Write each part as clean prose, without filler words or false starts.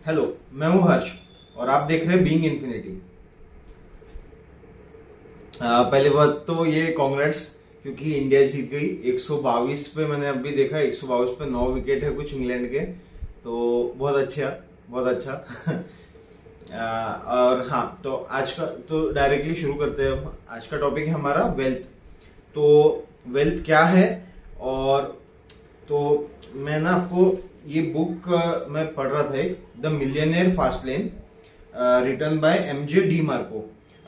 Hello, मैं हूं हर्ष और आप देख रहे हैं बीइंग इन्फिनिटी। पहली बात तो ये कांग्रेट्स, क्योंकि इंडिया जीत गई 122 पे। मैंने अभी देखा 122 पे 9 विकेट है कुछ इंग्लैंड के, तो बहुत अच्छा, बहुत अच्छा। और हाँ, तो आज का तो डायरेक्टली शुरू करते हैं। आज का टॉपिक है हमारा वेल्थ। तो वेल्थ क्या है, और तो मैं ना आपको ये बुक मैं पढ़ रहा था, एक the millionaire fast lane, written by MJ DeMarco.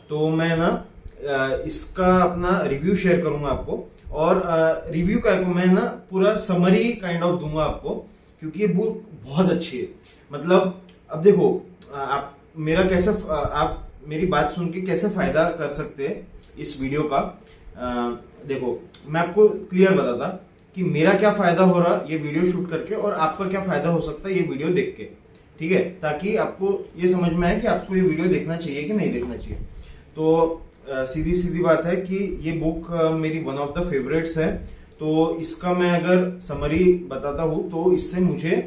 तो मैं ना इसका अपना रिव्यू शेयर करूंगा आपको, और रिव्यू का मैं ना पूरा समरी काइंड ऑफ दूंगा आपको, क्योंकि ये बुक बहुत अच्छी है। मतलब अब देखो, आप मेरा कैसे आप मेरी बात सुन के कैसे फायदा कर सकते हैं इस वीडियो का। देखो, मैं आपको क्लियर बताता कि मेरा क्या फायदा हो रहा ये वीडियो शूट करके, और आपका क्या फायदा हो सकता है ये वीडियो देख के, ठीक है, ताकि आपको ये समझ में आए कि आपको ये वीडियो देखना चाहिए कि नहीं देखना चाहिए। तो सीधी सीधी बात है कि ये बुक मेरी वन ऑफ द फेवरेट्स है। तो इसका मैं अगर समरी बताता हूं तो इससे मुझे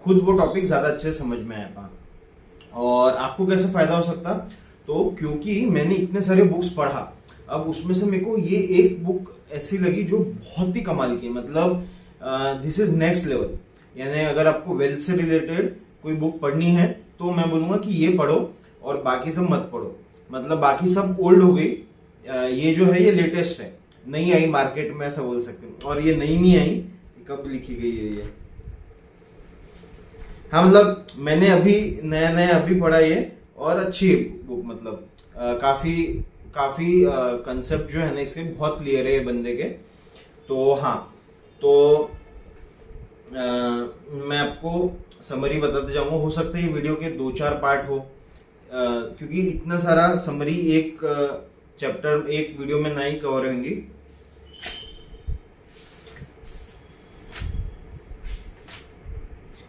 खुद वो टॉपिक ज्यादा अच्छे से समझ में आया। और आपको कैसे फायदा हो सकता, तो क्योंकि मैंने इतने सारे बुक्स पढ़ा, अब उसमें से मेरे को ये एक बुक ऐसी लगी जो बहुत ही कमाल की, मतलब दिस इज नेक्स्ट लेवल। यानी अगर आपको वेल्थ से रिलेटेड कोई बुक पढ़नी है तो मैं बोलूंगा कि ये पढ़ो, और बाकी सब मत पढ़ो। मतलब बाकी सब ओल्ड हो गई, ये जो है ये लेटेस्ट है, नई आई मार्केट में, ऐसा बोल सकते हैं। और ये नई नहीं आई, कब लिखी गई है ये, हाँ, मतलब मैंने अभी नया नया अभी पढ़ा ये, और अच्छी बुक, मतलब काफी काफी कंसेप्ट जो है ना इसके बहुत क्लियर है ये बंदे के। तो हाँ, तो मैं आपको समरी बताते जाऊंगा। हो सकता है ये वीडियो के 2-4 पार्ट हो, क्योंकि इतना सारा समरी एक चैप्टर एक वीडियो में नहीं कवर होंगी।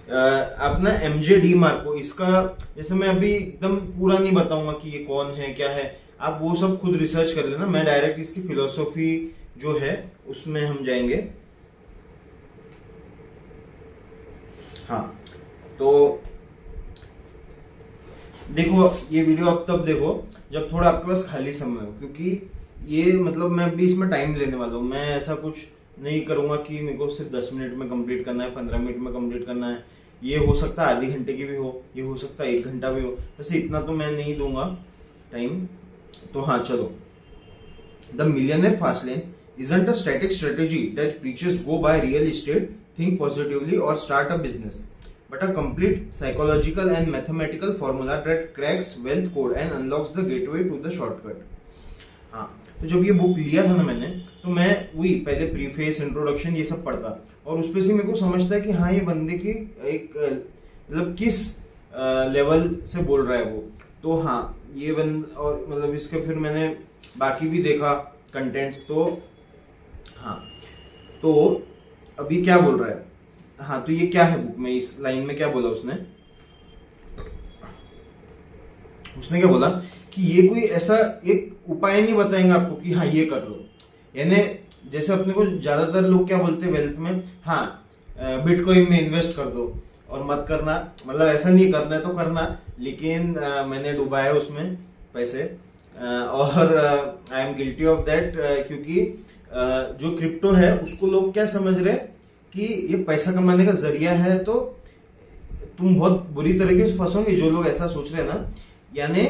अपना एमजे डी मार्को, इसका जैसे मैं अभी एकदम पूरा नहीं बताऊंगा कि ये कौन है क्या है, आप वो सब खुद रिसर्च कर लेना। मैं डायरेक्ट इसकी फिलोसॉफी जो है उसमें हम जाएंगे। हाँ, तो देखो, ये वीडियो आप तब देखो जब थोड़ा आपके पास खाली समय हो, क्योंकि ये मतलब मैं अभी इसमें टाइम लेने वाला हूँ। मैं ऐसा कुछ नहीं करूंगा कि मेरे को सिर्फ 10 मिनट में कंप्लीट करना है, 15 मिनट में कंप्लीट करना है। ये हो सकता है आधे घंटे की भी हो, ये हो सकता है 1 घंटा भी हो, वैसे इतना तो मैं नहीं दूंगा टाइम। तो हाँ, चलो। The millionaire fast lane isn't a static strategy that preachers go buy real estate, think positively or start a business, but a complete psychological and mathematical formula that cracks wealth code and unlocks the gateway to the shortcut. हाँ, तो जब ये book लिया था ना मैंने, तो मैं वही पहले प्रीफेस, इंट्रोडक्शन, ये सब पढ़ता, और उसपे से मेरे को समझता है कि हाँ, ये बंदे की एक मतलब किस लेवल से बोल रहा है वो। तो हाँ, ये और मतलब इसके फिर मैंने बाकी भी देखा कंटेंट्स। तो हाँ, तो अभी क्या बोल रहा है, हाँ, तो ये क्या है बुक में, इस लाइन में क्या बोला उसने उसने क्या बोला कि ये कोई ऐसा एक उपाय नहीं बताएंगे आपको कि हाँ ये कर लो। यानी जैसे अपने को ज्यादातर लोग क्या बोलते हैं वेल्थ में, हाँ बिटकॉइन में इन्वेस्ट कर दो और मत करना, मतलब ऐसा नहीं करना है तो करना, लेकिन मैंने डुबाया उसमें पैसे, और I am guilty of that, क्योंकि जो क्रिप्टो है उसको लोग क्या समझ रहे कि ये पैसा कमाने का जरिया है, तो तुम बहुत बुरी तरीके से फंसोगे जो लोग ऐसा सोच रहे हैं ना। यानी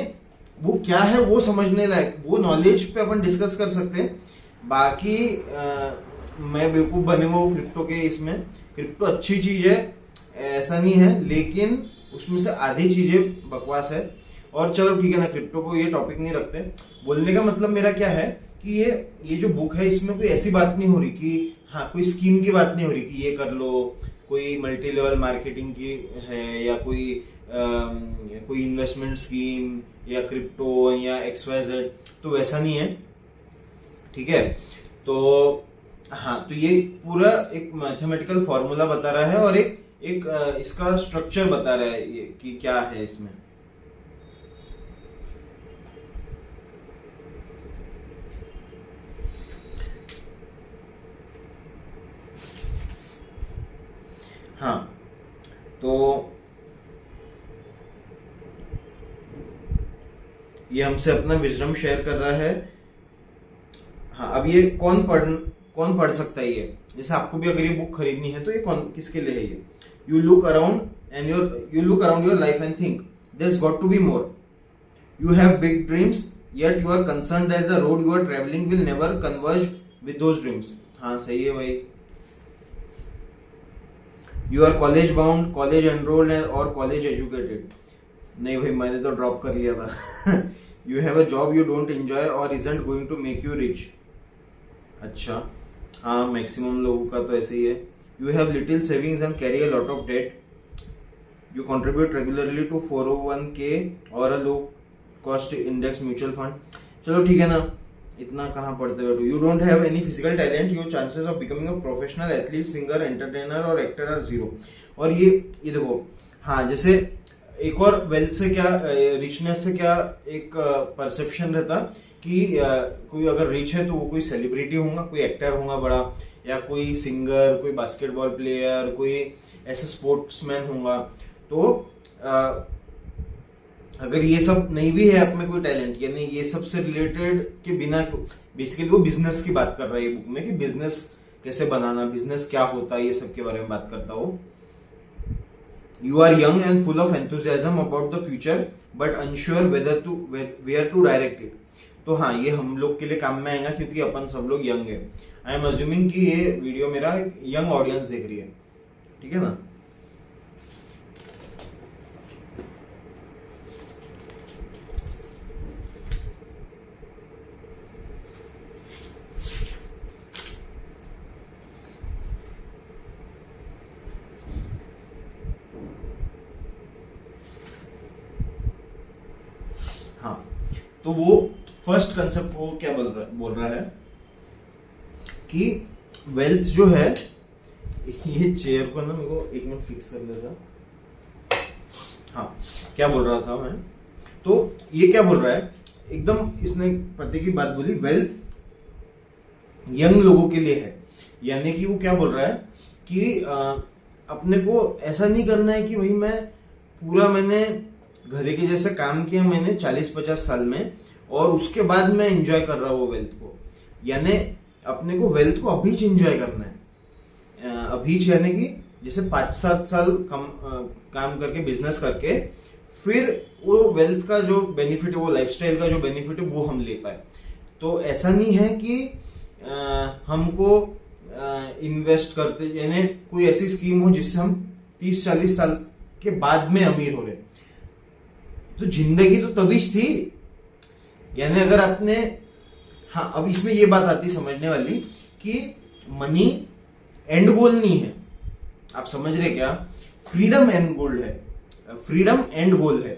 वो क्या है वो समझने लायक, वो नॉलेज पे अपन डिस्कस कर सकते हैं। बाकी मैं बेवकूफ बने हुआ हूँ क्रिप्टो के इसमें। क्रिप्टो अच्छी चीज है, ऐसा नहीं है, लेकिन उसमें से आधी चीजें बकवास है। और चलो ठीक है ना, क्रिप्टो को ये टॉपिक नहीं रखते। बोलने का मतलब मेरा क्या है कि ये जो बुक है इसमें कोई ऐसी बात नहीं हो रही कि हाँ, कोई स्कीम की बात नहीं हो रही कि ये कर लो, कोई मल्टी लेवल मार्केटिंग की है, या कोई इन्वेस्टमेंट स्कीम या क्रिप्टो या XYZ, तो वैसा नहीं है, ठीक है। तो हाँ, तो ये पूरा एक मैथमेटिकल फॉर्मूला बता रहा है, और एक इसका स्ट्रक्चर बता रहा है ये कि क्या है इसमें। हाँ, तो ये हमसे अपना विजडम शेयर कर रहा है। हाँ, अब ये कौन पढ़ सकता है ये? जैसे आपको भी अगर ये बुक खरीदनी है तो ये कौन किसके लिए है ये? You look around your life and think there got to be more. You have big dreams yet you are concerned that the road you are traveling will never converge with those dreams। हाँ, सही है भाई। You are college bound, college enrolled और college educated। नहीं भाई, मैंने तो drop कर लिया था। You have a job you don't enjoy or isn't going to make you rich। अच्छा, हाँ, मैक्सिमम लोगों का तो ऐसे ही है। You have little savings and carry a lot of debt। You contribute regularly to 401k or a low cost index mutual fund. चलो ठीक है ना, इतना कहाँ पढ़ते बैठो। You don't have any physical talent, your chances of becoming a professional athlete, singer, entertainer और actor are 0। और ये देखो, हाँ, जैसे एक और वेल्थ से क्या, रिचनेस से क्या एक परसेप्शन रहता कि कोई अगर रिच है तो वो कोई सेलिब्रिटी होगा, कोई एक्टर होगा बड़ा, या कोई सिंगर, कोई बास्केटबॉल प्लेयर, कोई ऐसे स्पोर्ट्समैन होगा। तो अगर ये सब नहीं भी है आप में कोई टैलेंट, यानी ये सब से रिलेटेड के बिना, बेसिकली वो बिजनेस की बात कर रहा है ये बुक में कि बिजनेस कैसे बनाना, बिजनेस क्या होता है, ये सब के बारे में बात करता हो। You are young and full of enthusiasm about the future but unsure where to direct it. तो हाँ, ये हम लोग के लिए काम में आएगा क्योंकि अपन सब लोग यंग है। आई एम अज्यूमिंग कि ये वीडियो मेरा यंग ऑडियंस देख रही है, ठीक है ना। हाँ, तो वो फर्स्ट कंसेप्ट वो क्या बोल रहा है कि वेल्थ जो है, ये चेयर को ना मेरे को एक मिनट फिक्स कर लेता। हाँ, क्या बोल रहा था मैं, तो ये क्या बोल रहा है, एकदम इसने पते की बात बोली, वेल्थ यंग लोगों के लिए है। यानी कि वो क्या बोल रहा है कि अपने को ऐसा नहीं करना है कि भाई मैंने घरे के जैसे काम किया मैंने 40-50 साल में और उसके बाद मैं एंजॉय कर रहा हूँ वेल्थ को। यानी अपने को वेल्थ को अभी एंजॉय करना है। अभी यानी कि जैसे 5-7 साल काम करके, बिजनेस करके, फिर वो वेल्थ का जो बेनिफिट है, वो लाइफस्टाइल का जो बेनिफिट है, वो हम ले पाए। तो ऐसा नहीं है कि हमको इन्वेस्ट करते, यानी कोई ऐसी स्कीम हो जिससे हम 30-40 साल के बाद में अमीर हो रहे। तो जिंदगी तो तभी थी, यानी अगर आपने, हाँ, अब इसमें ये बात आती समझने वाली कि मनी एंड गोल नहीं है। आप समझ रहे क्या? फ्रीडम एंड गोल है, फ्रीडम एंड गोल है।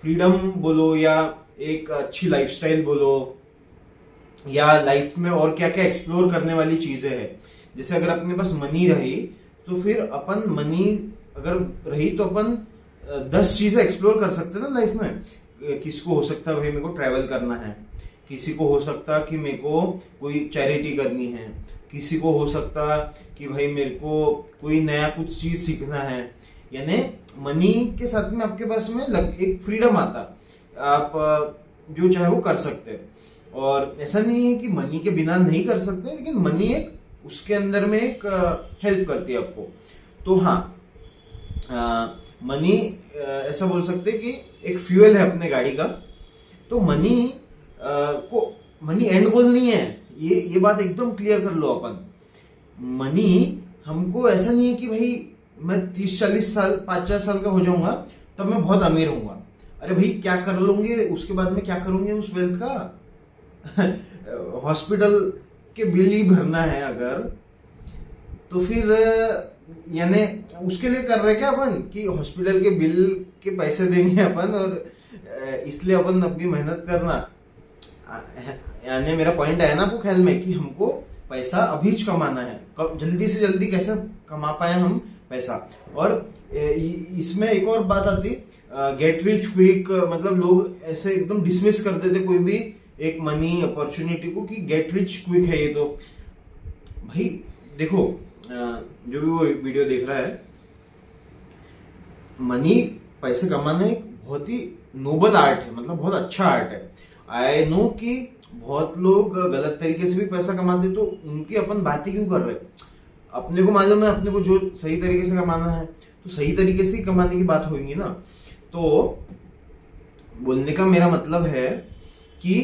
फ्रीडम बोलो या एक अच्छी लाइफस्टाइल बोलो, या लाइफ में और क्या क्या एक्सप्लोर करने वाली चीजें हैं। जैसे अगर अपने पास मनी रही तो फिर अपन, मनी अगर रही तो अपन 10 चीजें एक्सप्लोर कर सकते हैं ना लाइफ में। किसको हो सकता है भाई मेरे को ट्रैवल करना है, किसी को हो सकता कि मेरे को कोई चैरिटी करनी है, किसी को हो सकता कि भाई मेरे को कोई नया कुछ चीज सीखना है। यानी मनी के साथ में आपके पास में एक फ्रीडम आता, आप जो चाहे वो कर सकते हैं। और ऐसा नहीं है कि मनी के बिना नहीं कर सकते, लेकिन मनी एक उसके अंदर में एक हेल्प करती है आपको। तो हाँ, मनी ऐसा बोल सकते हैं कि एक फ्यूल है अपने गाड़ी का। तो मनी एंड गोल नहीं है, ये बात एकदम क्लियर कर लो अपन। मनी हमको ऐसा नहीं है कि भाई मैं 30-40 साल 50 साल का हो जाऊंगा तब मैं बहुत अमीर होऊंगा। अरे भाई क्या कर लूंगे उसके बाद में, क्या करूंगे उस वेल्थ का? हॉस्पिटल के बिल ही भरना है अगर, तो फिर यानी उसके लिए कर रहे क्या अपन कि हॉस्पिटल के बिल के पैसे देंगे अपन, और इसलिए अपन अभी मेहनत करना। यानी मेरा पॉइंट है ना आपको ख्याल में कि हमको पैसा अभी कमाना है, जल्दी से जल्दी कैसे कमा पाए हम पैसा। और इसमें एक और बात आती, गेट रिच क्विक, मतलब लोग ऐसे एकदम डिसमिस कर देते कोई भी एक मनी अपॉर्चुनिटी को कि गेट रिच क्विक है ये। तो भाई देखो, जो भी वो वीडियो देख रहा है, मनी, पैसे कमाना एक बहुत ही नोबल आर्ट है, मतलब बहुत अच्छा आर्ट है। आई नो कि बहुत लोग गलत तरीके से भी पैसा कमाते, तो उनकी अपन बात ही क्यों कर रहे हैं। अपने को मालूम है, अपने को जो सही तरीके से कमाना है तो सही तरीके से ही कमाने की बात होगी ना। तो बोलने का मेरा मतलब है कि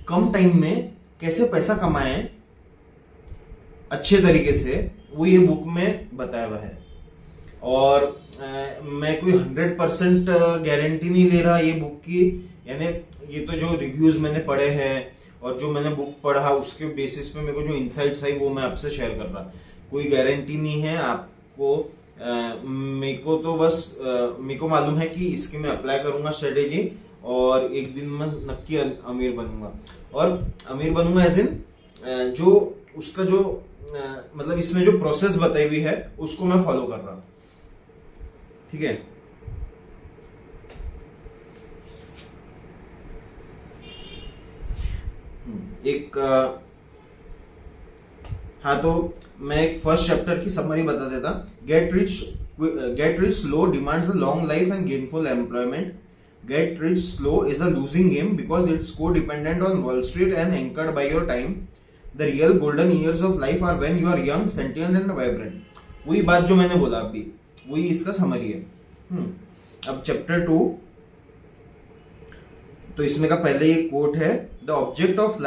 कम टाइम में कैसे पैसा कमाएं अच्छे तरीके से, वो ये बुक में बताया हुआ है। और मैं कोई 100% गारंटी नहीं ले रहा ये बुक की, यानी ये तो जो रिव्यूज मैंने पढ़े हैं और जो मैंने बुक पढ़ा उसके बेसिस पे मेरे को जो इनसाइट्स आई वो मैं आपसे शेयर कर रहा। कोई गारंटी नहीं है आपको। मेरे को तो बस मेरे को मालूम है कि इसकी मैं अप्लाई करूंगा स्ट्रेटेजी, और एक दिन मैं नक्की अमीर बनूंगा। और अमीर बनूंगा एज इन जो उसका जो मतलब इसमें जो प्रोसेस बताई हुई है उसको मैं फॉलो कर रहा हूं, ठीक है। एक हाँ, तो मैं एक फर्स्ट चैप्टर की समरी बता देता। Get rich slow demands a long life and gainful employment. Get rich slow is a losing game because it's co-dependent on Wall Street and anchored by your time. The real golden years of life are when you are young, sentient and vibrant. वही बात जो मैंने बोला अभी, वही इसका summary है। अब चैप्टर 2, तो इसमें का पहले ये कोट है, the objective of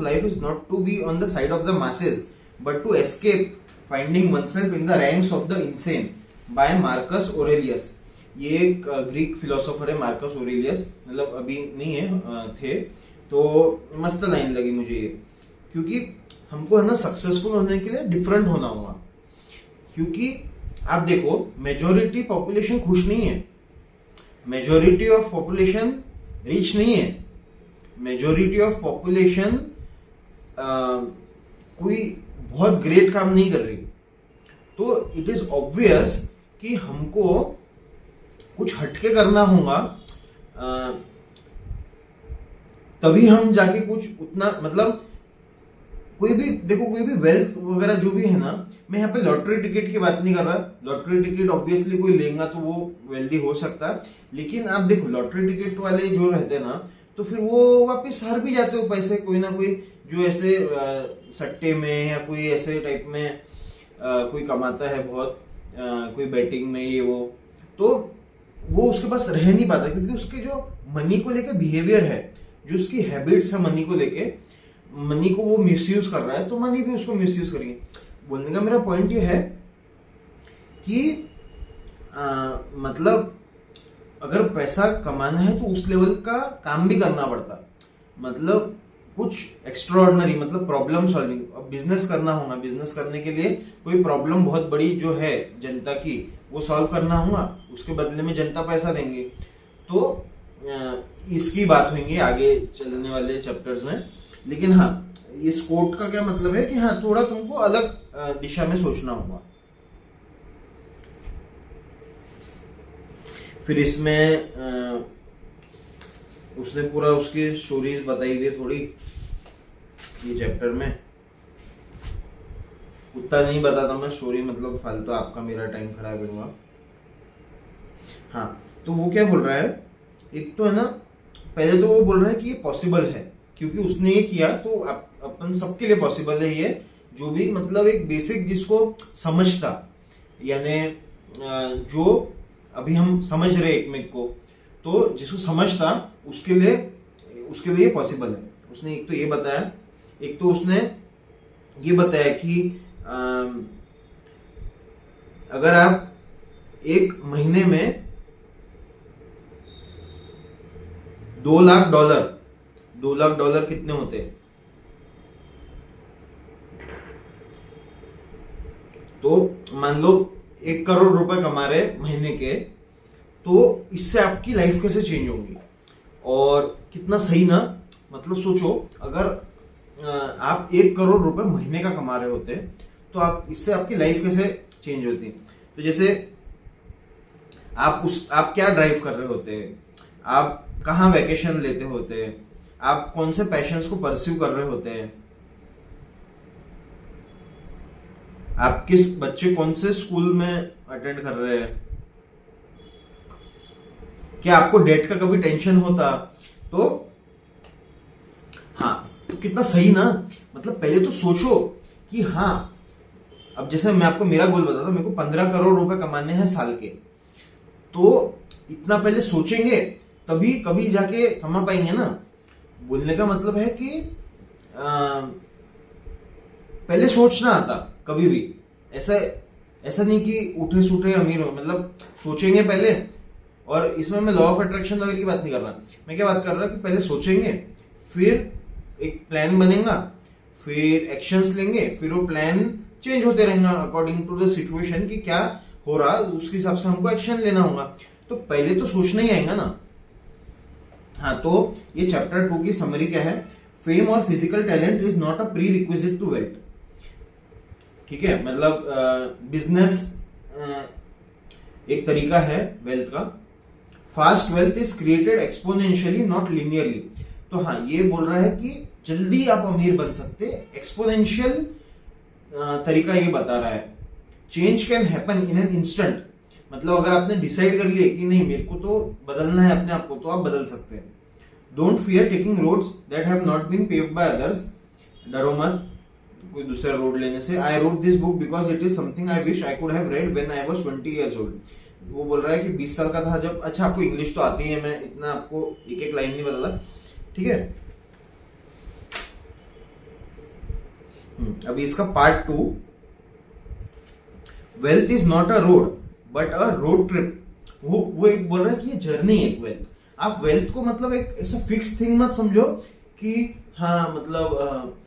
life is not to be on the side of the masses but to escape finding oneself in the ranks of the insane by Marcus Aurelius। ये एक ग्रीक फिलोसोफर है Marcus Aurelius, मतलब अभी नहीं है, थे। तो मस्त लाइन लगी मुझे ये, क्योंकि हमको है ना सक्सेसफुल होने के लिए डिफरेंट होना होगा। क्योंकि आप देखो, मेजोरिटी पॉपुलेशन खुश नहीं है, मेजोरिटी ऑफ पॉपुलेशन रिच नहीं है, मेजोरिटी ऑफ पॉपुलेशन कोई बहुत ग्रेट काम नहीं कर रही। तो इट इज ऑब्वियस कि हमको कुछ हटके करना होगा, तभी हम जाके कुछ उतना, मतलब कोई भी देखो, कोई भी वेल्थ वगैरह जो भी है ना, मैं यहाँ पे लॉटरी टिकट की बात नहीं कर रहा। लॉटरी टिकट ऑब्वियसली कोई लेगा तो वो वेल्दी हो सकता है, लेकिन आप देखो लॉटरी टिकट वाले जो रहते हैं ना, तो फिर वो वापस हार भी जाते हो पैसे, कोई ना कोई जो ऐसे सट्टे में या कोई ऐसे टाइप में कोई कमाता है बहुत, कोई बैटिंग में ये वो, तो वो उसके पास रह नहीं पाता, क्योंकि उसके जो मनी को लेके बिहेवियर है, जो उसकी हैबिट्स है मनी को लेके, मनी को वो मिसयूज कर रहा है, तो मनी भी उसको मिसयूज करेंगे। बोलने का मेरा पॉइंट ये है कि मतलब अगर पैसा कमाना है तो उस लेवल का काम भी करना पड़ता, मतलब कुछ एक्स्ट्राऑर्डिनरी, मतलब प्रॉब्लम सॉल्विंग। अब बिजनेस करना होगा, बिजनेस करने के लिए कोई प्रॉब्लम बहुत बड़ी जो है जनता की, वो सॉल्व करना होगा, उसके बदले में जनता पैसा देंगे। तो इसकी बात होंगी आगे चलने वाले चैप्टर्स में। लेकिन हाँ, इस कोट का क्या मतलब है कि हाँ, थोड़ा तुमको अलग दिशा में सोचना होगा। फिर इसमें उसने पूरा उसकी स्टोरीज बताई हुई थोड़ी ये चैप्टर में। उतना नहीं बताता मैं स्टोरी, मतलब फालतू आपका मेरा टाइम खराब होगा। हाँ, तो वो क्या बोल रहा है, एक तो है ना, पहले तो वो बोल रहा है कि ये पॉसिबल है, क्योंकि उसने ये किया तो अपन सबके लिए पॉसिबल है ये, जो भी मतलब एक बेसिक जिसको समझता, यानी जो अभी हम समझ रहे एक में को, तो जिसको समझता उसके लिए पॉसिबल है। उसने एक तो ये बताया, एक तो उसने ये बताया कि अगर आप एक महीने में $2 लाख कितने होते हैं, तो मान लो 1 करोड़ रुपए कमा रहे महीने के, तो इससे आपकी लाइफ कैसे चेंज होगी। और कितना सही ना, मतलब सोचो, अगर आप 1 करोड़ रुपए महीने का कमा रहे होते तो आप इससे आपकी लाइफ कैसे चेंज होती। तो जैसे आप क्या ड्राइव कर रहे होते, आप कहाँ वैकेशन लेते होते, आप कौन से पैशंस को परस्यू कर रहे होते हैं, आप किस बच्चे कौन से स्कूल में अटेंड कर रहे हैं, क्या आपको डेट का कभी टेंशन होता? तो हाँ, तो कितना सही ना। मतलब पहले तो सोचो कि हाँ, अब जैसे मैं आपको मेरा गोल बताता हूं, मेरे को 15 करोड़ रुपए कमाने हैं साल के, तो इतना पहले सोचेंगे तभी कभी जाके कमा पाएंगे ना। बोलने का मतलब है कि पहले सोचना आता कभी भी। ऐसा ऐसा नहीं कि उठे सूठे अमीर हो, मतलब सोचेंगे पहले। और इसमें मैं लॉ ऑफ अट्रैक्शन वगैरह की बात नहीं कर रहा, मैं क्या बात कर रहा कि पहले सोचेंगे, फिर एक प्लान बनेगा, फिर एक्शंस लेंगे, फिर वो प्लान चेंज होते रहेगा अकॉर्डिंग टू द सिचुएशन कि क्या हो रहा, उसके हिसाब से हमको एक्शन लेना होगा। तो पहले तो सोचना ही आएगा ना। हाँ, तो ये चैप्टर 2 की समरी क्या है? फेम और physical talent is not a prerequisite to wealth. ठीक है, मतलब बिजनेस एक तरीका है वेल्थ का। Fast wealth is created exponentially not linearly. तो हाँ, ये बोल रहा है कि जल्दी आप अमीर बन सकते, एक्सपोनेंशियल तरीका ये बता रहा है। Change can happen in an instant. मतलब अगर आपने डिसाइड कर लिया कि नहीं मेरे को तो बदलना है अपने आप को, तो आप बदल सकते हैं। Don't fear taking roads that have not been paved by others. डरो मत कोई दूसरा रोड लेने से। I wrote this book because it is something I wish I could have read when I was 20 years old। वो बोल रहा है कि 20 साल का था जब। अच्छा, आपको इंग्लिश तो आती है, मैं इतना आपको एक एक लाइन नहीं बताता, ठीक है। अभी इसका part 2, wealth is not a road but a road trip. वो एक बोल रहा है कि ये जर्नी है एक वेल्थ। आप वेल्थ को मतलब एक ऐसा फिक्स थिंग मत समझो कि हाँ मतलब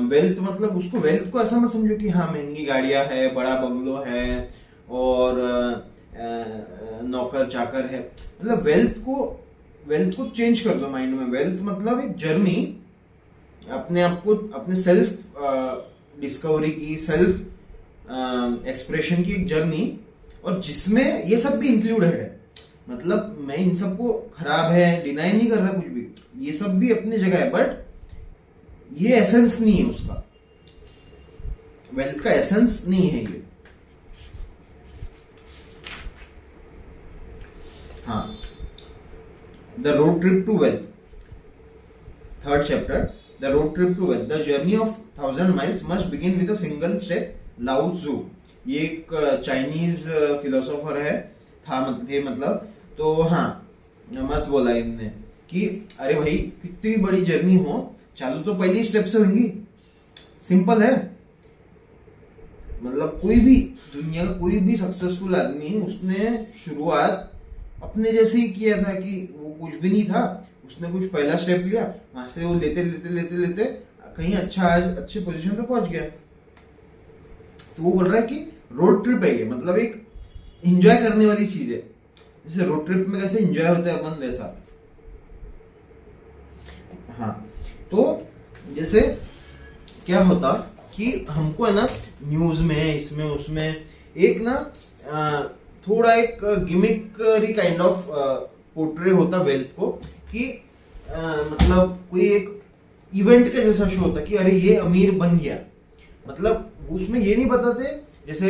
वेल्थ मतलब उसको वेल्थ को ऐसा मत समझो कि हाँ महंगी गाड़ियां है, बड़ा बंगलो है और नौकर चाकर है। मतलब वेल्थ को चेंज कर दो माइंड में। वेल्थ मतलब एक जर्नी, अपने आप को अपने सेल्फ डिस्कवरी की, सेल्फ एक्सप्रेशन की एक जर्नी, और जिसमें ये सब भी इंक्लूडेड है। मतलब मैं इन सबको खराब है डिनाई नहीं कर रहा कुछ भी, ये सब भी अपनी जगह है, बट ये एसेंस नहीं है उसका। वेल्थ का एसेंस नहीं है ये। हाँ, the road trip to wealth, third chapter, the road trip to wealth. The journey of 1000 miles must begin with a single step. Lao Tzu, ये एक चाइनीज फिलोसोफर है, मतलब तो हाँ, मस्त बोला इनने कि अरे भाई कितनी बड़ी जर्नी हो, चालू तो पहली स्टेप से होंगी। सिंपल है। मतलब कोई भी दुनिया का कोई भी सक्सेसफुल आदमी, उसने शुरुआत अपने जैसे ही किया था कि वो कुछ भी नहीं था, उसने कुछ पहला स्टेप लिया, वहां से वो लेते लेते लेते लेते कहीं अच्छा आज अच्छे पोजीशन पे पहुंच गया। तो वो बोल रहा है कि रोड ट्रिप है ये, मतलब एक एंजॉय करने वाली चीज है। जैसे रोड ट्रिप में कैसे एंजॉय होता है अपन, वैसा। हाँ, तो जैसे क्या होता कि हमको है ना न्यूज में, इसमें उसमें एक ना थोड़ा एक गिमिकरी काइंड ऑफ पोर्ट्रे होता वेल्थ को, कि मतलब कोई एक इवेंट के जैसा शो होता कि अरे ये अमीर बन गया। मतलब उसमें ये नहीं बताते, जैसे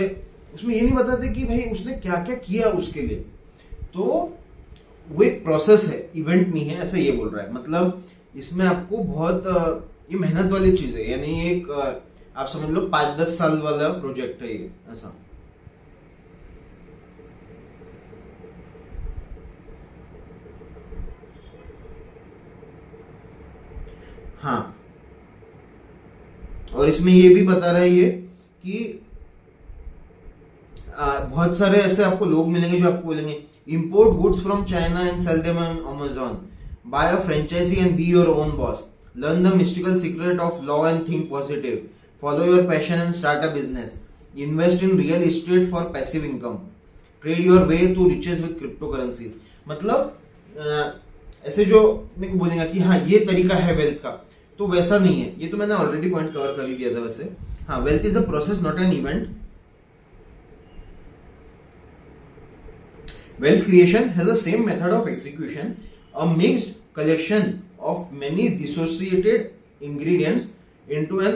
उसमें ये नहीं बताते कि भाई उसने क्या क्या किया उसके लिए। तो वो एक प्रोसेस है, इवेंट नहीं है, ऐसा ये बोल रहा है। मतलब इसमें आपको बहुत ये मेहनत वाली चीज है, यानी एक आप समझ लो 5-10 साल वाला प्रोजेक्ट है ये, ऐसा। हाँ, और इसमें ये भी बता रहा है ये कि बहुत सारे ऐसे आपको लोग मिलेंगे जो आपको बोलेंगे import goods from China and sell them on Amazon, buy a franchisee and be your own boss, learn the mystical secret of law and think positive, follow your passion and start a business, invest in real estate for passive income, trade your way to riches with cryptocurrencies। मतलब ऐसे जो मेरे को बोलेगा कि हाँ ये तरीका है वेल्थ का, तो वैसा नहीं है। ये तो मैंने ऑलरेडी पॉइंट कवर कर ही दिया था वैसे। हाँ, wealth is a process not an event. Wealth creation has the same method of execution, a mixed collection of many dissociated ingredients into an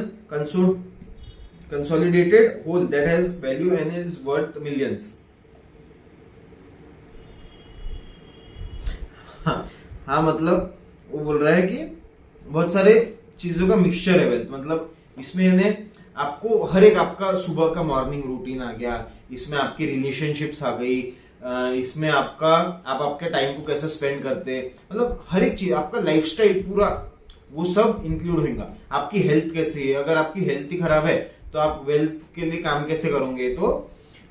consolidated whole that has value and is worth millions। हाँ मतलब वो बोल रहा है कि बहुत सारे चीजों का मिक्सचर है वेल्थ, मतलब इसमें यानी आपको हर एक आपका सुबह का मॉर्निंग रूटीन आ गया, इसमें आपकी रिलेशनशिप्स आ गई, इसमें आपका आप आपके टाइम को कैसे स्पेंड करते हैं, मतलब हर एक चीज आपका लाइफस्टाइल पूरा वो सब इंक्लूड होगा। आपकी हेल्थ कैसी है, अगर आपकी हेल्थ ही खराब है तो आप वेल्थ के लिए काम कैसे करोगे। तो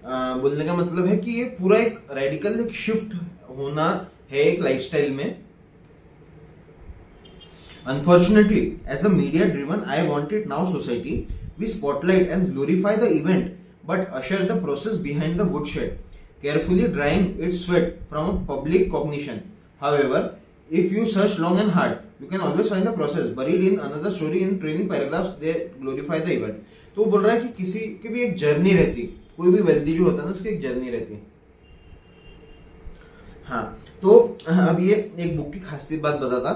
बोलने का मतलब है कि ये पूरा एक रेडिकल एक शिफ्ट होना है एक लाइफस्टाइल में। Unfortunately, as a media-driven, I wanted now society, we spotlight and glorify the event, but usher the process behind the woodshed, carefully drying its sweat from a public cognition. However, if you search long and hard, you can always find the process buried in another story in training paragraphs. They glorify the event. तो वो बोल रहा है कि किसी की भी एक जर्नी रहती, कोई भी वेल्दी जो होता है ना उसकी एक जर्नी रहती। हाँ तो अब ये एक बुक की खासियत बात बताता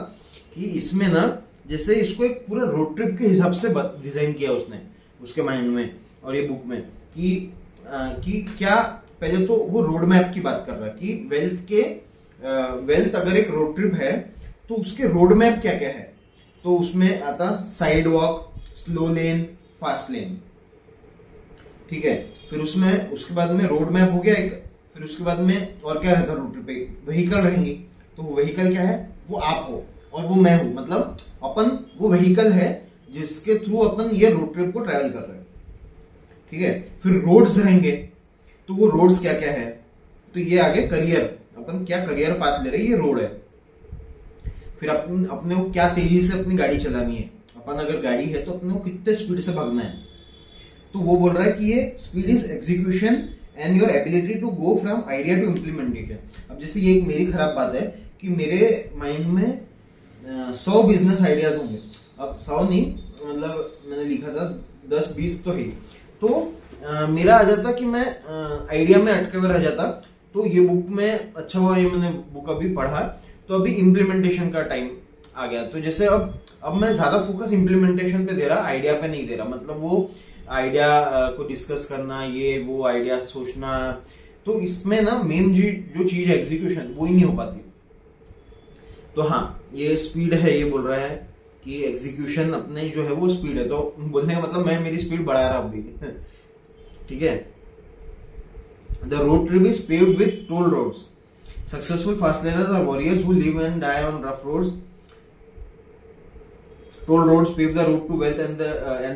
कि इसमें ना जैसे इसको एक पूरा रोड ट्रिप के हिसाब से डिजाइन किया उसने उसके माइंड में और ये बुक में कि क्या पहले तो वो रोड मैप की बात कर रहा है कि वेल्थ अगर एक रोड ट्रिप है तो उसके रोड मैप क्या क्या है। तो उसमें आता साइड वॉक, स्लो लेन, फास्ट लेन, ठीक है। फिर उसमें उसके बाद में रोड मैप हो गया एक, फिर उसके बाद में और क्या रहता रोड ट्रिप पे, व्हीकल रहेंगी। तो वो व्हीकल क्या है, वो आप हो और वो मैं हूं, मतलब अपन वो व्हीकल है जिसके थ्रू अपन ये रोड ट्रिप को ट्रैवल कर रहे हैं, ठीक है। फिर रोड्स रहेंगे, तो वो रोड्स क्या क्या है, तो ये आगे करियर, अपन क्या करियर पाथ ले रहे हैं, ये रोड है। फिर अपने को क्या तेजी से अपनी गाड़ी चलानी है, अपन अगर गाड़ी है तो अपने को कितने स्पीड से भागना है। तो वो बोल रहा है कि ये speed is execution and your ability to go from idea to implementation. अब जैसे ये एक मेरी खराब बात है कि मेरे माइंड में 100 बिजनेस आइडियाज होंगे, अब 100 नहीं, मतलब मैंने लिखा था 10-20 तो ही, तो मेरा आ जाता कि मैं आइडिया में अटके हुए रह जाता। तो ये बुक में अच्छा हुआ ये मैंने बुक अभी पढ़ा, तो अभी इम्प्लीमेंटेशन का टाइम आ गया। तो जैसे अब मैं ज्यादा फोकस इम्प्लीमेंटेशन पे दे रहा, आइडिया पे नहीं दे रहा, मतलब वो आइडिया को डिस्कस करना, ये वो आइडिया सोचना, तो इसमें ना मेन जो चीज है एग्जीक्यूशन, वो ही नहीं हो पाती। तो हाँ ये स्पीड है, ये बोल रहा है कि एग्जीक्यूशन अपने जो है वो स्पीड है। तो बोलने का मतलब मैं मेरी स्पीड बढ़ा रहा अभी ठीक है। The road trip is paved with toll roads, successful fast laners are warriors who live and die on rough roads. Toll roads pave the route to wealth, and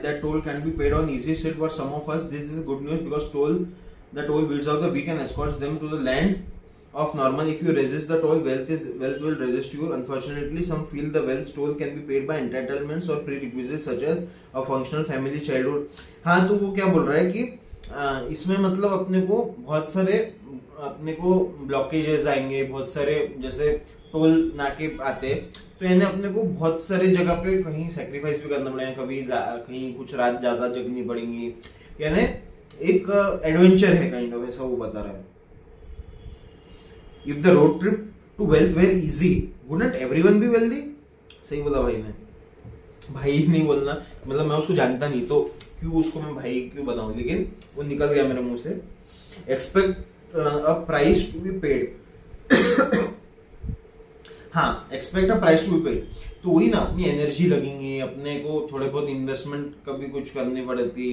that toll can be paid on easy street for some of us. This is good news because the toll weeds out the weak and escorts them to the land of normal. If you resist the toll, wealth will resist you. Unfortunately, some feel the wealth toll can be paid by entitlements or prerequisites such as a functional family, childhood. हाँ तो वो क्या बोल रहा है कि इसमें मतलब अपने को बहुत सारे अपने को ब्लॉकेजेस आएंगे, बहुत सारे जैसे टोल नाके आते, तो यानी अपने को बहुत सारे जगह पे कहीं सेक्रीफाइस भी करना पड़ेगा, कहीं कुछ रात ज्यादा जगनी पड़ेंगी, यानी एक एडवेंचर है काइंड ऑफ, ऐसा वो बता रहा है। If the road trip to wealth were easy, wouldn't everyone be wealthy. सही बोला भाई ने, भाई नहीं बोलना, मतलब मैं उसको जानता नहीं तो क्यों उसको मैं भाई क्यों बनाऊं, लेकिन वो निकल गया मेरे मुंह से। Expect a price to be paid हाँ, expect a price to be paid, तो वही ना, अपनी एनर्जी लगेंगी, अपने को थोड़े बहुत इन्वेस्टमेंट कभी कुछ करनी पड़ती,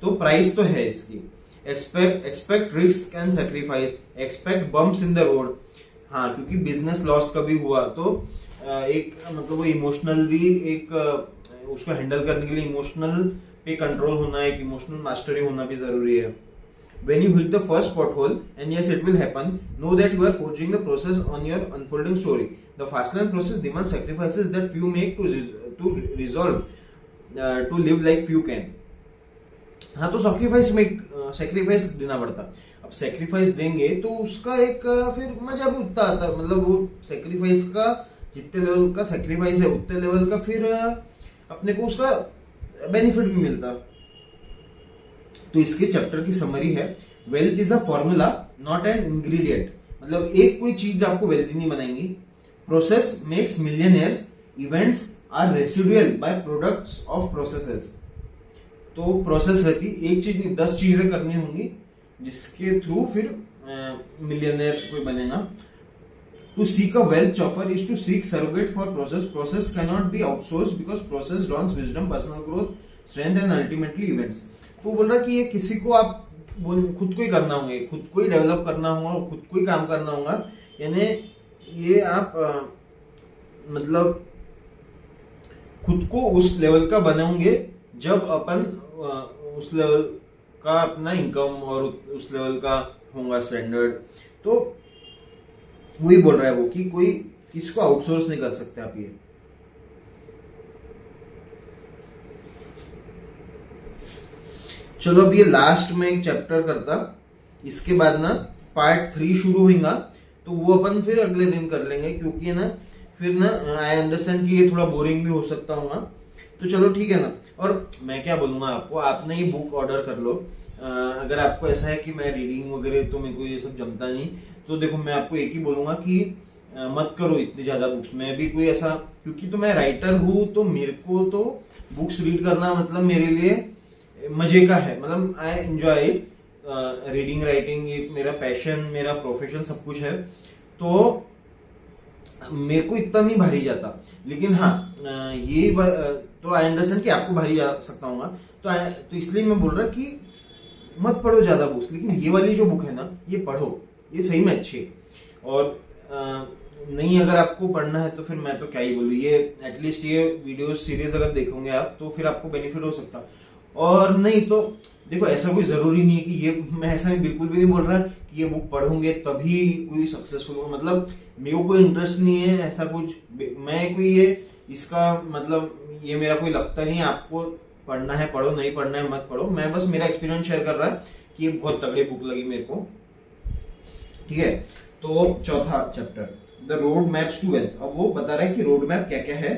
तो प्राइस तो है इसकी। Expect risk and sacrifice, expect bumps in the road. हाँ, क्योंकि बिजनेस लॉस कभी हुआ तो एक मतलब वो इमोशनल भी एक उसको हैंडल करने के लिए इमोशनल पे कंट्रोल होना, एक इमोशनल मास्टरी होना भी जरूरी है। When you hit the first pothole, and yes, it will happen, know that you are forging the process on your unfolding story. The fastland process demands sacrifices that few make to resolve to live like few can. हाँ तो sacrifice देना पड़ता। अब sacrifice देंगे तो उसका एक फिर मजा भी उतना आता, मतलब वो सेक्रीफाइस का जितने लेवल का सेक्रीफाइस है उतने लेवल का फिर अपने को उसका बेनिफिट भी मिलता। तो इसके चैप्टर की समरी है, wealth is a formula not an ingredient, मतलब एक कोई चीज आपको वेल्थी नहीं बनाएंगी। Process makes millionaires, events are residual by products of processes. तो प्रोसेस रहती एक चीज नहीं, 10 चीजें करनी होंगी जिसके थ्रू फिर मिलियनियर कोई बनेगा। To seek a wealth chauffeur is to seek surrogate for process. Process cannot be outsourced because process dawns wisdom, personal growth, strength and ultimately events. तो बोल रहा कि ये किसी को आप खुद को ही करना होगा, खुद को ही डेवलप करना होगा, खुद को ही काम करना होगा। यानी ये आप मतलब खुद को उस लेवल का बनाओगे जब अपन उस लेवल का अपना इनकम और उस लेवल का होगा स्टैंडर्ड। तो वही बोल रहा है वो कि कोई इसको आउटसोर्स नहीं कर सकते आप ये। चलो अब ये लास्ट में एक चैप्टर करता, इसके बाद ना पार्ट 3 शुरू होगा, तो वो अपन फिर अगले दिन कर लेंगे, क्योंकि है ना फिर ना आई अंडरस्टैंड कि ये थोड़ा बोरिंग भी हो सकता होगा। तो चलो ठीक है ना। और मैं क्या बोलूंगा आपको, आपने ये बुक ऑर्डर कर लो। अगर आपको ऐसा है कि मैं रीडिंग वगैरह तो मेरे को ये सब जमता नहीं, तो देखो मैं आपको एक ही बोलूंगा कि मत करो इतनी ज्यादा बुक्स। मैं भी कोई ऐसा, क्योंकि तो मैं राइटर हूं, तो मेरे को तो बुक्स रीड करना मतलब मेरे लिए मजे का है, मतलब I enjoy it. Reading writing ये मेरा पैशन, मेरा प्रोफेशन सब कुछ है, तो मेरे को इतना नहीं भारी जाता। लेकिन हाँ ये तो आई अंडरस्टैंड कि आपको भारी जा सकता होगा, तो इसलिए मैं बोल रहा कि मत पढ़ो ज्यादा बुक्स, लेकिन ये वाली जो बुक है ना ये पढ़ो, ये सही में अच्छी है। और नहीं अगर आपको पढ़ना है तो फिर मैं तो क्या ही बोलूँ, ये एटलीस्ट ये वीडियो सीरीज अगर देखोगे आप तो फिर आपको बेनिफिट हो सकता। और नहीं तो देखो ऐसा कोई जरूरी नहीं है कि ये, मैं ऐसा बिल्कुल भी नहीं बोल रहा कि ये बुक पढ़ोगे तभी कोई सक्सेसफुल हो, मतलब मेरे को कोई इंटरेस्ट नहीं है ऐसा कुछ, मैं कोई ये इसका मतलब ये मेरा कोई लगता नहीं है आपको पढ़ना है पढ़ो, नहीं पढ़ना है मत पढ़ो। मैं बस मेरा एक्सपीरियंस शेयर कर रहा है कि ये बहुत तगड़ी बुक लगी मेरे को, ठीक है। तो चौथा chapter the road maps to wealth, अब वो बता रहा है कि रोड मैप क्या क्या है।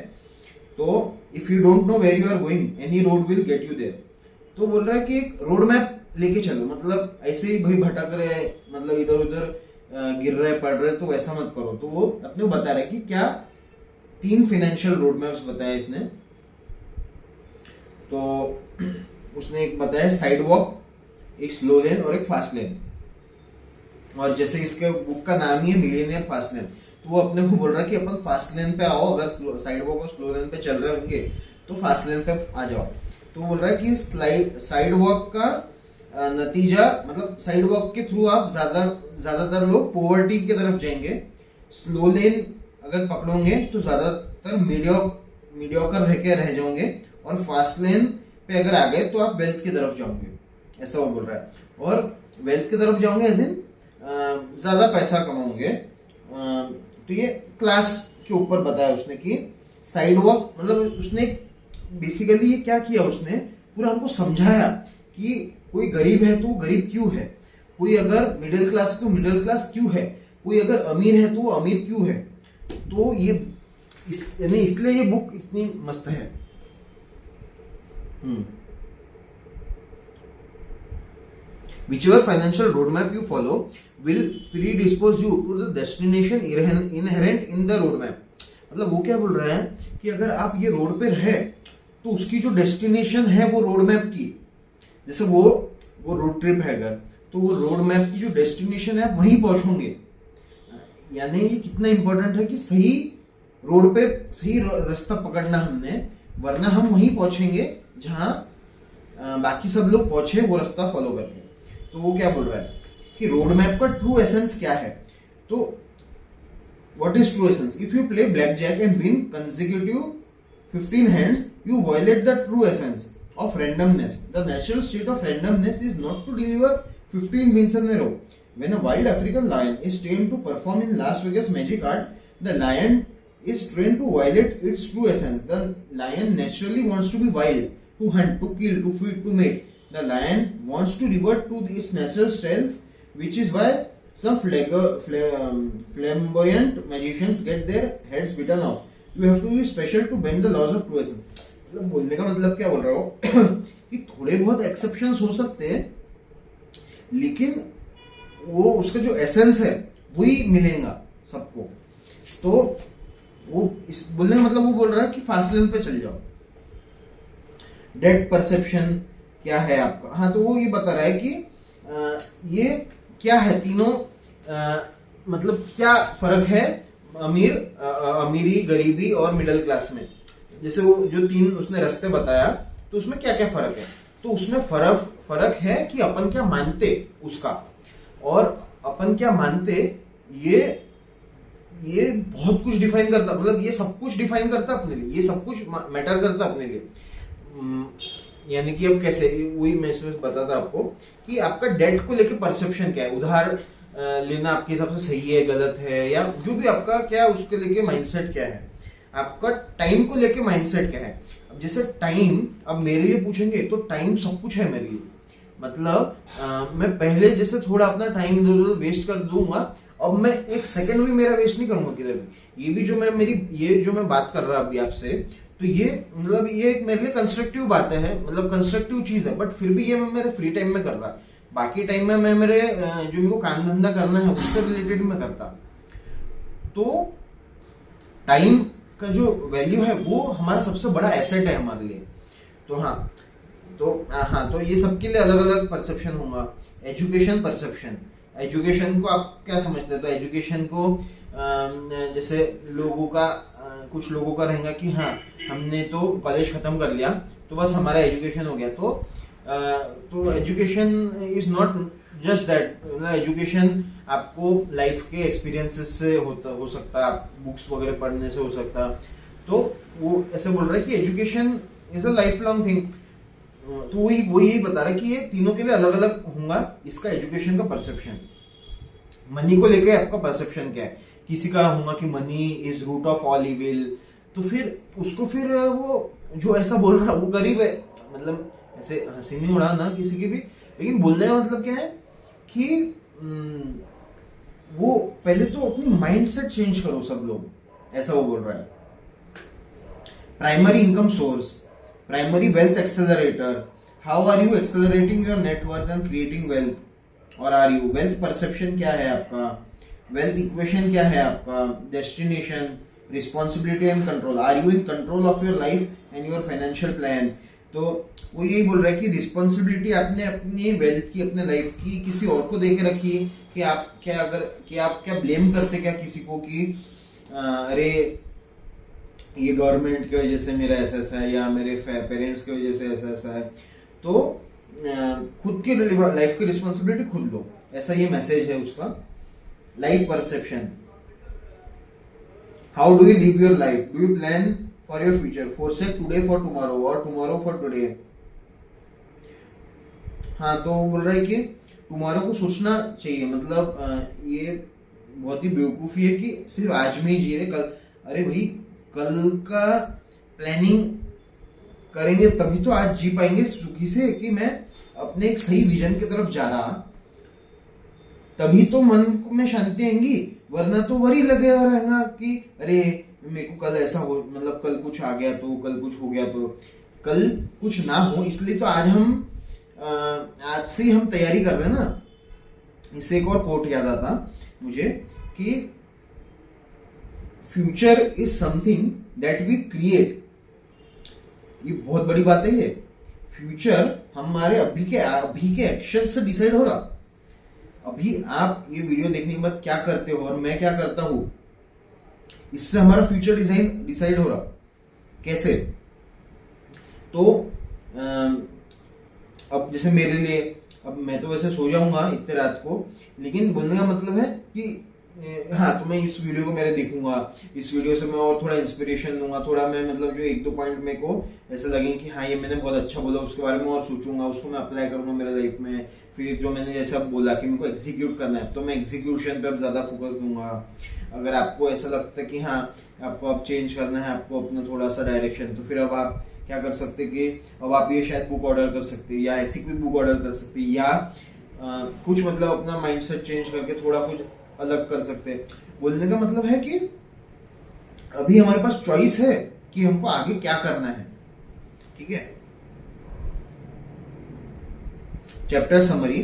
तो if you don't know where you are going any road will get you there. तो बोल रहा है कि एक रोड मैप लेके चलो, मतलब ऐसे ही भाई भटक रहे, मतलब इधर उधर गिर रहे पड़ रहे, तो वैसा मत करो। तो वो अपने को बता रहा है कि क्या 3 फाइनेंशियल रोड मैप्स बताया इसने। तो उसने एक बताया साइड वॉक, एक स्लो लेन और एक फास्ट लेन। और जैसे इसके बुक का नाम ही है मिलियनियर फास्ट लेन, तो वो अपने को बोल रहा है कि अपन फास्ट लेन पे आओ, अगर साइड वॉक और स्लो लेन पे चल रहे होंगे तो फास्ट लेन पे आ जाओ। तो बोल रहा है कि साइड वॉक का नतीजा, मतलब साइड वॉक के थ्रू आप ज्यादातर लोग पॉवर्टी की तरफ जाएंगे। स्लो लेन अगर पकड़ोगे तो ज्यादातर मीडियोकर रह के रह जाओगे, और फास्ट लेन पे अगर आ गए तो आप वेल्थ की तरफ जाओगे, ऐसा वो बोल रहा है। और वेल्थ की तरफ जाओगे एज इन ज्यादा पैसा कमाओगे। तो ये क्लास के ऊपर बताया उसने कि साइड वॉक, मतलब उसने बेसिकली ये क्या किया, उसने पूरा हमको समझाया कि कोई गरीब है तो गरीब क्यों है, कोई अगर मिडिल क्लास तो मिडिल क्लास क्यों है, कोई अगर अमीर है तो वो अमीर क्यों है। तो ये इसलिए ये बुक इतनी मस्त है। Whichever financial roadmap you follow will predispose you to the destination inherent in the roadmap। मतलब वो क्या बोल रहा है कि अगर आप ये रोड पे रहे तो उसकी जो डेस्टिनेशन है वो रोड मैप की, जैसे वो रोड ट्रिप है अगर, तो वो रोड मैप की जो डेस्टिनेशन है आप वहीं पहुंचोगे। यानी ये कितना इंपॉर्टेंट है कि सही रोड पे सही रास्ता पकड़ना हमने, वरना हम वहीं पहुंचेंगे जहां बाकी सब लोग पहुंचे वो रास्ता फॉलो करके। तो वो क्या बोल रहा है कि रोड मैप का ट्रू एसेंस क्या है। तो what is true essence? If you play blackjack and win consecutive 15 hands, you violate the true essence of randomness. The natural state of randomness is not to deliver 15 wins in a row. When a wild African lion is trained to perform in Las Vegas magic art, the lion is trained to violate its true essence. The lion naturally wants to be wild, to hunt, to kill, to feed, to mate. The lion wants to revert to its natural self, which is why some flamboyant magicians get their heads bitten off. You have to be special to bend the laws of true essence. मतलब बोलने का मतलब क्या बोल रहा हो कि थोड़े बहुत एक्सेप्शंस हो सकते हैं, लेकिन वो उसका जो एसेंस है वही मिलेगा सबको। तो वो इस बोलने का मतलब वो बोल रहा है कि फास्ट लेन पे चल जाओ। डेप्थ परसेप्शन क्या है आपका? हाँ, तो वो ये बता रहा है कि ये क्या है, तीनों मतलब क्या फर्क है अमीरी, गरीबी और मिडिल क्लास में। जैसे वो जो 3 उसने रास्ते बताया, तो उसमें क्या क्या फर्क है। तो उसमें फर्क है कि अपन क्या मानते उसका, और अपन क्या मानते ये बहुत कुछ डिफाइन करता, मतलब ये सब कुछ डिफाइन करता अपने लिए, ये सब कुछ मैटर करता अपने लिए। यानी कि अब कैसे, वही मैं इसमें बताता आपको कि आपका डेट को लेके परसेप्शन क्या है, उधार लेना आपके हिसाब से सही है, गलत है, या जो भी आपका क्या उसके लेके माइंडसेट क्या है, आपका टाइम को लेके माइंडसेट क्या है। अब जैसे टाइम, अब मेरे लिए पूछेंगे तो टाइम सब कुछ है मेरे लिए। मतलब मैं पहले जैसे थोड़ा अपना टाइम वेस्ट कर दूंगा, अब मैं 1 सेकंड भी मेरा वेस्ट नहीं करूंगा किधर भी। ये भी जो मैं बात कर रहा अभी आपसे, तो ये मतलब ये एक मेरे लिए कंस्ट्रक्टिव बात है, मतलब कंस्ट्रक्टिव चीज है, बट फिर भी ये मैं मेरे फ्री टाइम में कर रहा। बाकी टाइम में मैं मेरे जो मेरे को काम धंधा करना है उससे रिलेटेड मैं करता। तो टाइम का जो वैल्यू है वो हमारा सबसे बड़ा एसेट है हमारे लिए। तो तो ये सबके लिए अलग अलग परसेप्शन होगा। एजुकेशन परसेप्शन, एजुकेशन को आप क्या समझते हैं? तो एजुकेशन को जैसे कुछ लोगों का रहेगा कि हाँ, हमने तो कॉलेज खत्म कर लिया तो बस हमारा एजुकेशन हो गया। तो education is not just that, education आपको लाइफ के एक्सपीरियंसेस से हो सकता है, बुक्स वगैरह पढ़ने से हो सकता। तो वो ऐसे बोल रहा है कि education is a life long thing. तो वो यही बता रहा है कि ये तीनों के लिए अलग अलग होगा इसका एजुकेशन का परसेप्शन। मनी को लेकर आपका परसेप्शन क्या है? किसी का होगा कि money is root of all evil, तो फिर उसको फिर वो जो ऐसा बोल रहा है वो गरीब है, मतलब ऐसे हंसी नहीं उड़ाना किसी की भी, लेकिन बोलने का मतलब क्या है कि वो पहले तो अपनी माइंडसेट चेंज करो सब लोग, ऐसा वो बोल रहा है। Primary income source, primary wealth accelerator, how are you accelerating your net worth and creating wealth, और आर यू वेल्थ परसेप्शन क्या है आपका, वेल्थ इक्वेशन क्या है आपका, destination, responsibility and control, are you in control of your life and your financial plan. तो वो यही बोल रहा है कि रिस्पॉन्सिबिलिटी आपने अपनी वेल्थ की, अपने लाइफ की किसी और को दे के रखी कि आप क्या ब्लेम करते क्या किसी को कि अरे ये गवर्नमेंट की वजह से मेरा ऐसा है, या मेरे पेरेंट्स की वजह से ऐसा है। तो खुद की लाइफ की रिस्पॉन्सिबिलिटी खुद लो, ऐसा ये मैसेज है उसका। Life perception, how do you live your life, do you plan for your future, forsake today for tomorrow और टुमारो फॉर टुडे। हाँ, तो बोल रहा है कि टुमारो को सोचना चाहिए, मतलब ये बहुत ही बेवकूफी है कि सिर्फ आज में ही जी रहे, कल, अरे भाई कल का प्लानिंग करेंगे तभी तो आज जी पाएंगे सुखी से, कि मैं अपने एक सही विजन की तरफ जा रहा, तभी तो मन में शांति आएंगी, वरना तो वही लगे रहेगा कि अरे मेरे को कल ऐसा हो, मतलब कल कुछ आ गया तो, कल कुछ हो गया तो, कल कुछ ना हो। इसलिए तो आज से ही हम तैयारी कर रहे हैं ना। इससे एक और कोट याद आता मुझे कि future is something that we create. ये बहुत बड़ी बात है। ये फ्यूचर हमारे अभी के एक्शन से डिसाइड हो रहा। अभी आप ये वीडियो देखने के बाद क्या करते हो और मैं क्या करता हूं, इससे हमारा फ्यूचर डिसाइड हो रहा। कैसे? तो अब जैसे मेरे लिए, अब मैं तो वैसे सो जाऊंगा इतने रात को, लेकिन बोलने का मतलब है कि हाँ, तो मैं इस वीडियो को मेरे देखूंगा, इस वीडियो से मैं और थोड़ा इंस्पिरेशन लूंगा, थोड़ा मैं मतलब जो 1-2 पॉइंट मेरे को ऐसे लगे कि हाँ ये मैंने बहुत अच्छा बोला, उसके बारे में और सोचूंगा, उसको मैं अप्लाई करूंगा मेरे लाइफ में। फिर जो मैंने जैसा बोला कि मेरे को एग्जीक्यूट करना है, तो मैं एग्जीक्यूशन पे अब ज्यादा फोकस दूंगा। अगर आपको ऐसा लगता है कि हाँ आपको अब चेंज करना है, आपको अपना थोड़ा सा डायरेक्शन, तो फिर अब आप क्या कर सकते कि अब आप ये शायद बुक ऑर्डर कर सकते, या ऐसी कोई बुक ऑर्डर कर सकते, या कुछ मतलब अपना माइंडसेट चेंज करके थोड़ा कुछ अलग कर सकते। बोलने का मतलब है कि अभी हमारे पास चॉइस है कि हमको आगे क्या करना है। ठीक है। Chapter summary,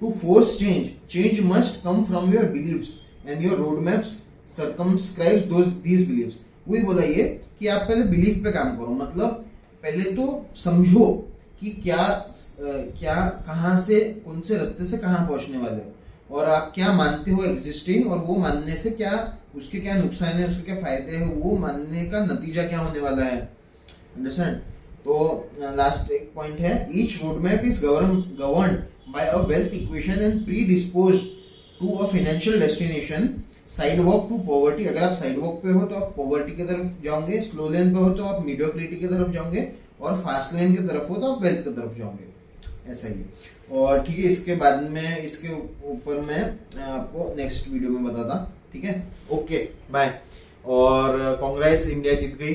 to force change must come from your beliefs and your road maps circumscribe these beliefs. वही बोला ये कि आप पहले बिलीफ पे काम करो, मतलब पहले तो समझो कि क्या कहां से, कौन से रास्ते से कहां पहुंचने वाले हो, और आप क्या मानते हो एग्जिस्टिंग, और वो मानने से क्या उसके क्या नुकसान है, उसके क्या फायदे हैं, वो मानने का नतीजा क्या होने वाला है। अंडरस्टैंड। तो लास्ट एक पॉइंट है, each road map is governed by a wealth equation and predisposed to a financial destination. Sidewalk to poverty, अगर आप साइड वॉक पे हो तो आप पॉवर्टी की तरफ जाओगे, स्लो लेन पे हो तो आप मीडियोक्रिटी की तरफ जाओगे, और फास्ट लेन की तरफ हो तो आप वेल्थ की तरफ जाओगे। ऐसा ही। और ठीक है, इसके बाद में इसके ऊपर मैं आपको नेक्स्ट वीडियो में बताता। ठीक है, ओके बाय। और कांग्रेस, इंडिया जीत गई।